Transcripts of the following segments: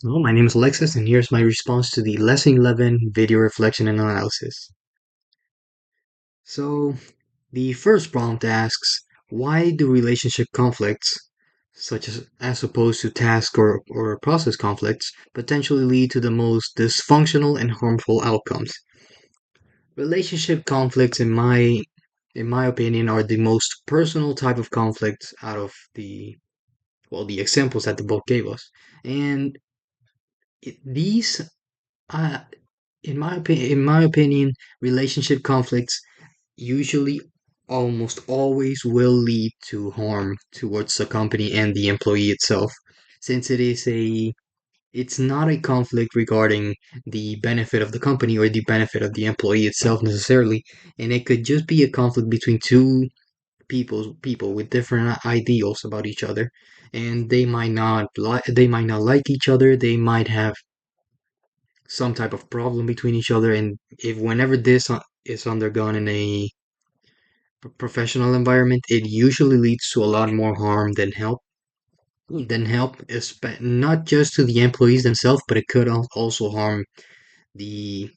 Hello, my name is Alexis, and here's my response to the Lesson 11 video reflection and analysis. So, the first prompt asks, why do relationship conflicts, such as opposed to task or process conflicts, potentially lead to the most dysfunctional and harmful outcomes? Relationship conflicts, in my opinion, are the most personal type of conflicts out of the examples that the book gave us. And these uh, in my opinion, relationship conflicts usually almost always will lead to harm towards the company and the employee itself, since it's not a conflict regarding the benefit of the company or the benefit of the employee itself necessarily, and it could just be a conflict between two people with different ideals about each other, and they might not like each other, they might have some type of problem between each other, and if whenever this is undergone in a professional environment, it usually leads to a lot more harm than help, not just to the employees themselves, but it could also harm the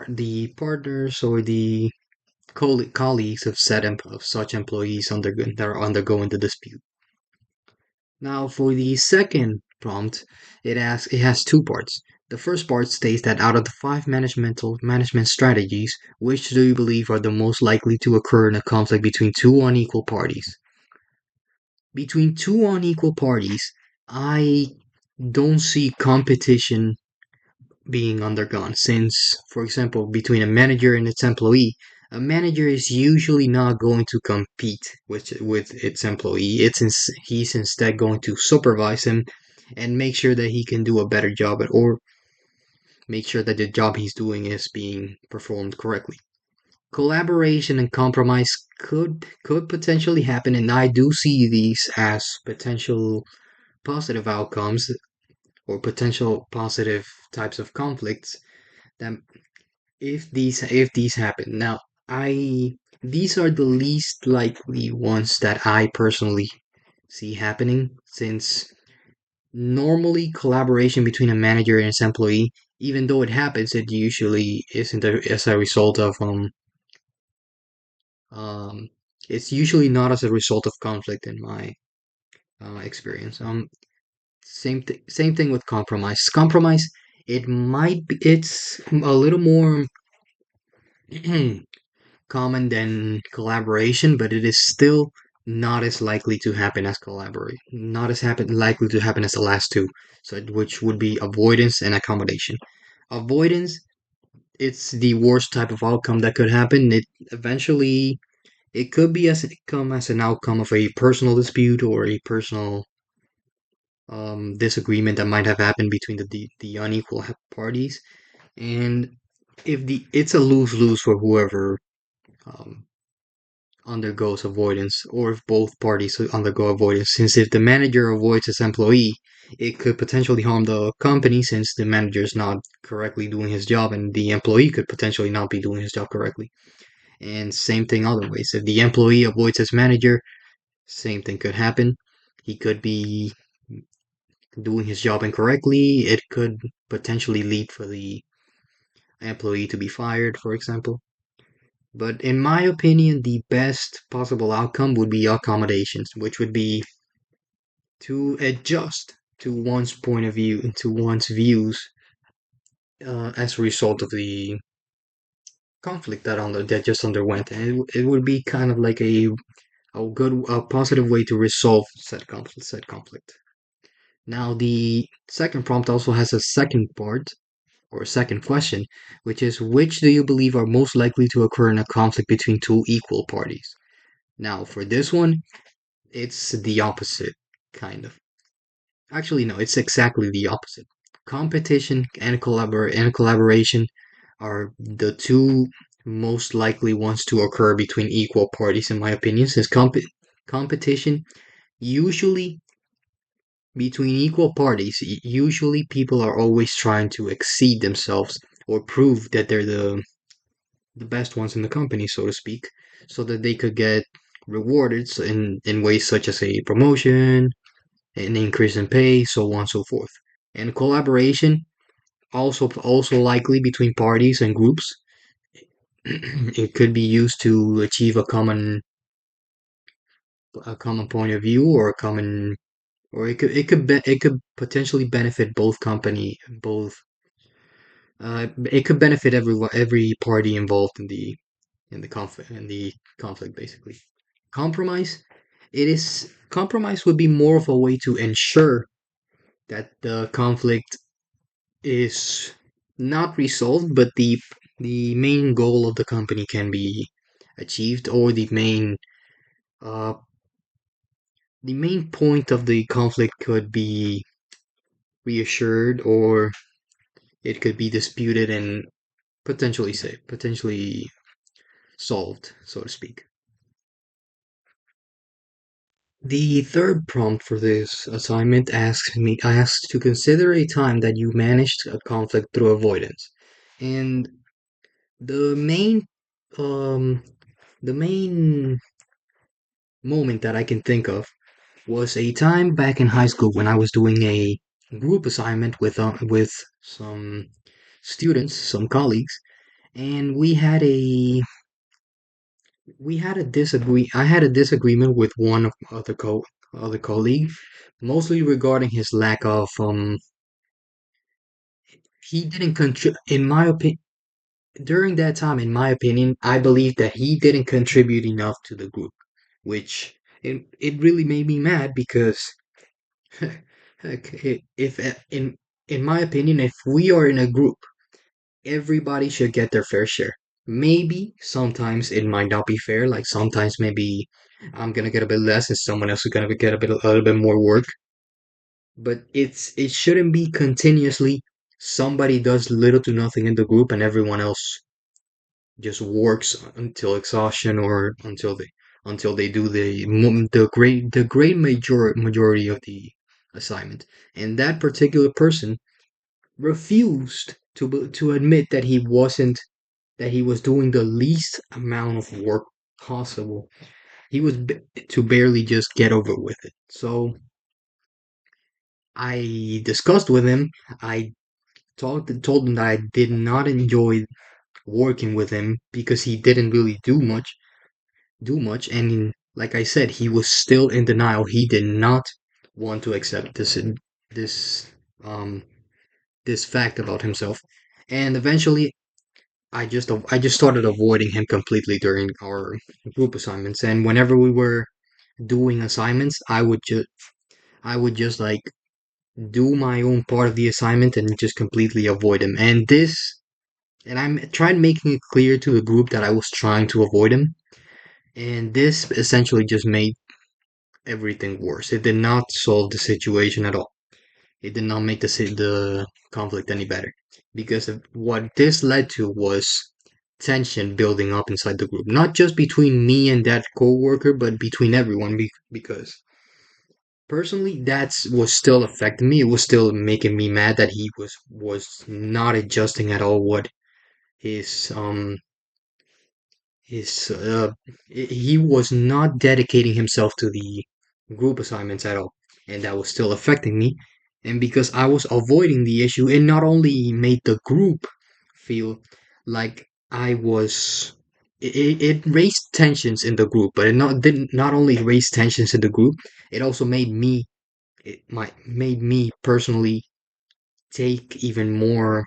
the partners or the colleagues of of such employees that are undergoing the dispute. Now, for the second prompt, it has two parts. The first part states that out of the five management strategies, which do you believe are the most likely to occur in a conflict between two unequal parties? Between two unequal parties, I don't see competition being undergone since, for example, between a manager and its employee, a manager is usually not going to compete with its employee. He's instead going to supervise him and make sure that he can do a better job or make sure that the job he's doing is being performed correctly. Collaboration and compromise could potentially happen, and I do see these as potential positive outcomes or potential positive types of conflicts that if these happen. Now, I these are the least likely ones that I personally see happening, since normally collaboration between a manager and his employee, even though it happens, it usually isn't as a result of um it's usually not as a result of conflict in my experience. Same thing with compromise. Compromise, it's a little more common than collaboration, but it is still not as likely to happen as collaborate. Not as likely to happen as the last two. So which would be avoidance and accommodation. Avoidance, it's the worst type of outcome that could happen. It could be as come as an outcome of a personal dispute or a personal disagreement that might have happened between the unequal parties, and if the it's a lose lose for whoever um, undergoes avoidance, or if both parties undergo avoidance. Since if the manager avoids his employee, it could potentially harm the company since the manager is not correctly doing his job, and the employee could potentially not be doing his job correctly. And same thing other ways. If the employee avoids his manager, same thing could happen. He could be doing his job incorrectly. It could potentially lead for the employee to be fired, for example. But in my opinion, the best possible outcome would be accommodations, which would be to adjust to one's point of view and to one's views as a result of the conflict that just underwent, and it would be kind of like a positive way to resolve said conflict. Now, the second prompt also has a second part or second question, which is which do you believe are most likely to occur in a conflict between two equal parties? Now, for this one, it's the opposite, kind of. Actually, no, it's exactly the opposite. Competition and collaboration are the two most likely ones to occur between equal parties, in my opinion, since competition usually between equal parties, usually people are always trying to exceed themselves or prove that they're the best ones in the company, so to speak, so that they could get rewarded in ways such as a promotion, an increase in pay, so on and so forth. And collaboration also likely between parties and groups. It could be used to achieve a common point of view or a common or it could potentially benefit both it could benefit every party involved in the conflict basically. Compromise, compromise would be more of a way to ensure that the conflict is not resolved, but the main goal of the company can be achieved, or uh the main point of the conflict could be reassured, or it could be disputed and potentially solved, so to speak. The third prompt for this assignment asks to consider a time that you managed a conflict through avoidance. And the main um the main moment that I can think of was a time back in high school when I was doing a group assignment with some students, some colleagues, and we had a disagree. I had a disagreement with one of other colleague, mostly regarding his lack of he didn't contribute. In my opinion, during that time, in my opinion, I believe that he didn't contribute enough to the group, which it really made me mad because if in my opinion, if we are in a group, everybody should get their fair share. Maybe sometimes it might not be fair. Like sometimes maybe I'm gonna get a bit less and someone else is gonna get a little bit more work. But it shouldn't be continuously somebody does little to nothing in the group and everyone else just works until exhaustion or until they do the great majority of the assignment. And that particular person refused to admit that he was doing the least amount of work possible. He was to barely just get over with it. So I discussed with him. I told him that I did not enjoy working with him because he didn't really do much. And like I said, he was still in denial. He did not want to accept this um this fact about himself. And eventually I just started avoiding him completely during our group assignments. And whenever we were doing assignments, I would just like do my own part of the assignment and just completely avoid him. And I'm trying making it clear to the group that I was trying to avoid him. And this essentially just made everything worse. It did not solve the situation at all. It did not make the conflict any better because of what this led to was tension building up inside the group, not just between me and that coworker, but between everyone. Because personally, that was still affecting me. It was still making me mad that he was not adjusting at all what his his he was not dedicating himself to the group assignments at all, and that was still affecting me. And because I was avoiding the issue, it not only made the group feel like I was it raised tensions in the group, but it didn't not only raise tensions in the group, it also made me personally take even more.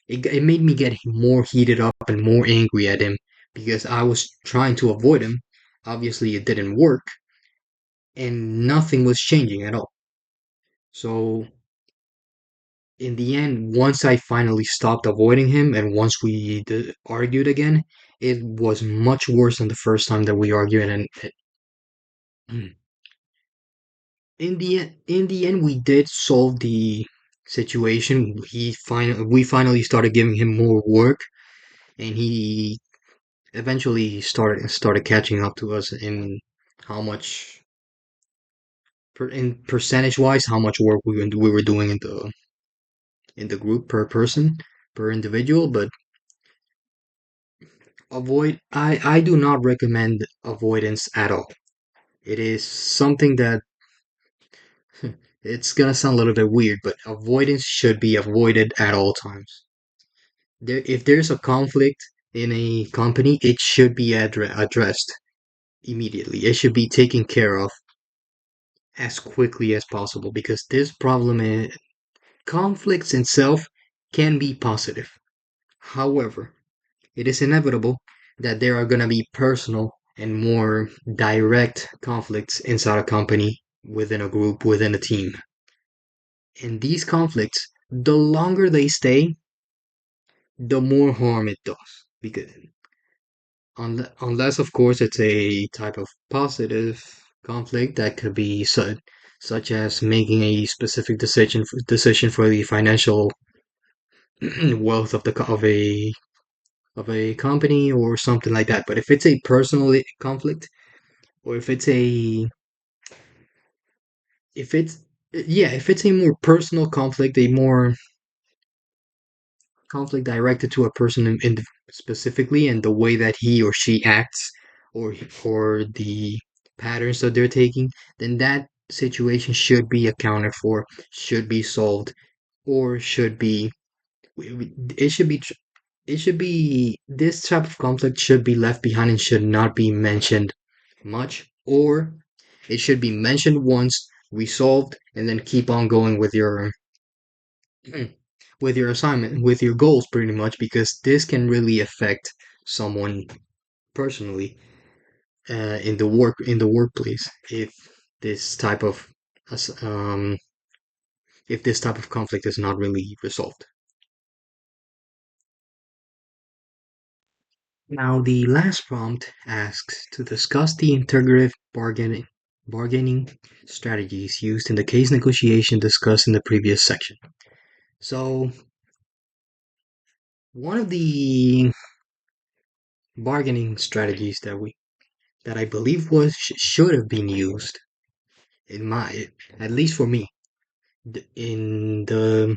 It made me get more heated up and more angry at him because I was trying to avoid him. Obviously, it didn't work, and nothing was changing at all. So, in the end, once I finally stopped avoiding him and once we argued again, it was much worse than the first time that we argued. And in the end, we did solve the situation. We finally started giving him more work, and he eventually started catching up to us in how much in percentage wise how much work we were doing in the group per person per individual. But I do not recommend avoidance at all. It is something that It's gonna sound a little bit weird, but avoidance should be avoided at all times. If there's a conflict in a company, it should be addressed immediately. It should be taken care of as quickly as possible because this problem is conflicts itself can be positive. However, it is inevitable that there are going to be personal and more direct conflicts inside a company, within a group, within a team. And these conflicts, the longer they stay, the more harm it does. Because unless, of course, it's a type of positive conflict that could be such as making a specific decision for the financial wealth of a company or something like that. But if it's a personal conflict, or if it's if it's a more personal conflict, a more conflict directed to a person specifically and the way that he or she acts, or the patterns that they're taking, then that situation should be accounted for, should be solved, or should be it should be it should be this type of conflict should be left behind and should not be mentioned much, or it should be mentioned once, resolved, and then keep on going with your assignment, with your goals pretty much, because this can really affect someone personally in the workplace this type of um if this type of conflict is not really resolved. Now, the last prompt asks to discuss the integrative bargaining strategies used in the case negotiation discussed in the previous section. So, one of the bargaining strategies that I believe should have been used in my at least for me in the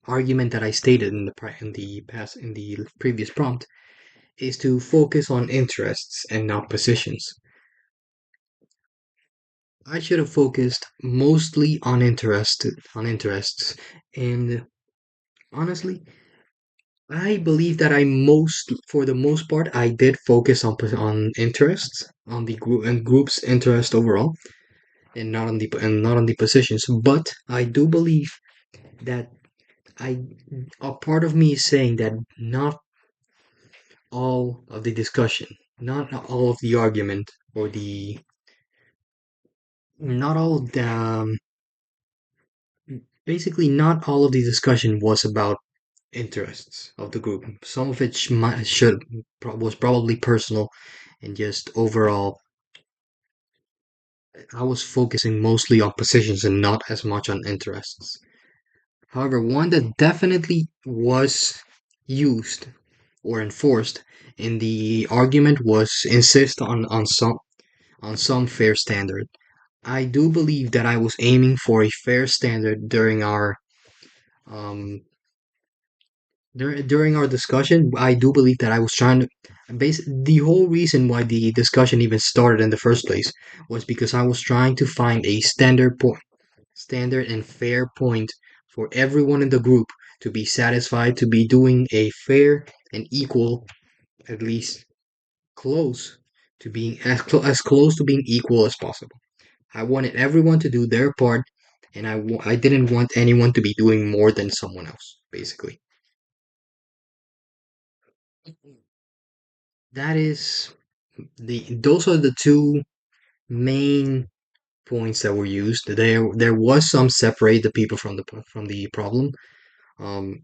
argument that I stated in the previous prompt is to focus on interests and not positions. I should have focused mostly on interests, and honestly, I believe that for the most part, I did focus on interests, on the group and group's interest overall, and not on the positions. But I do believe that I a part of me is saying that not all of the discussion, not all of the argument, or the not all of the basically not all of the discussion was about interests of the group. Some of it was probably personal and just overall. I was focusing mostly on positions and not as much on interests. However, one that definitely was used or enforced in the argument was insist on some fair standard. I do believe that I was aiming for a fair standard um during our discussion. I do believe that I was trying to base the whole reason why the discussion even started in the first place was because I was trying to find a standard and fair point for everyone in the group to be satisfied, to be doing a fair and equal, at least close to being as close to being equal as possible. I wanted everyone to do their part, and I didn't want anyone to be doing more than someone else, basically. That is those are the two main points that were used. There was some separate the people from the problem. Um,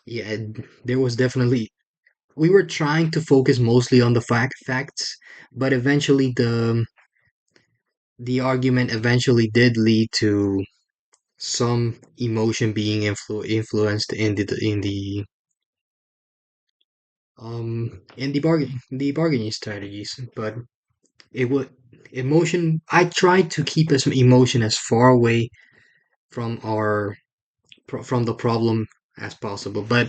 yeah, there was definitely we were trying to focus mostly on the facts, but eventually the argument eventually did lead to some emotion being influenced in the bargaining strategies. But it would emotion I tried to keep as emotion as far away from from the problem as possible, but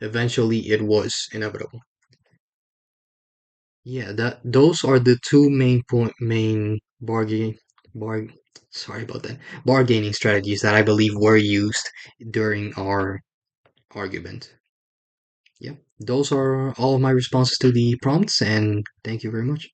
eventually it was inevitable. Yeah, that those are the two main bargain bar sorry about that, bargaining strategies that I believe were used during our argument. Yeah, those are all of my responses to the prompts, and thank you very much.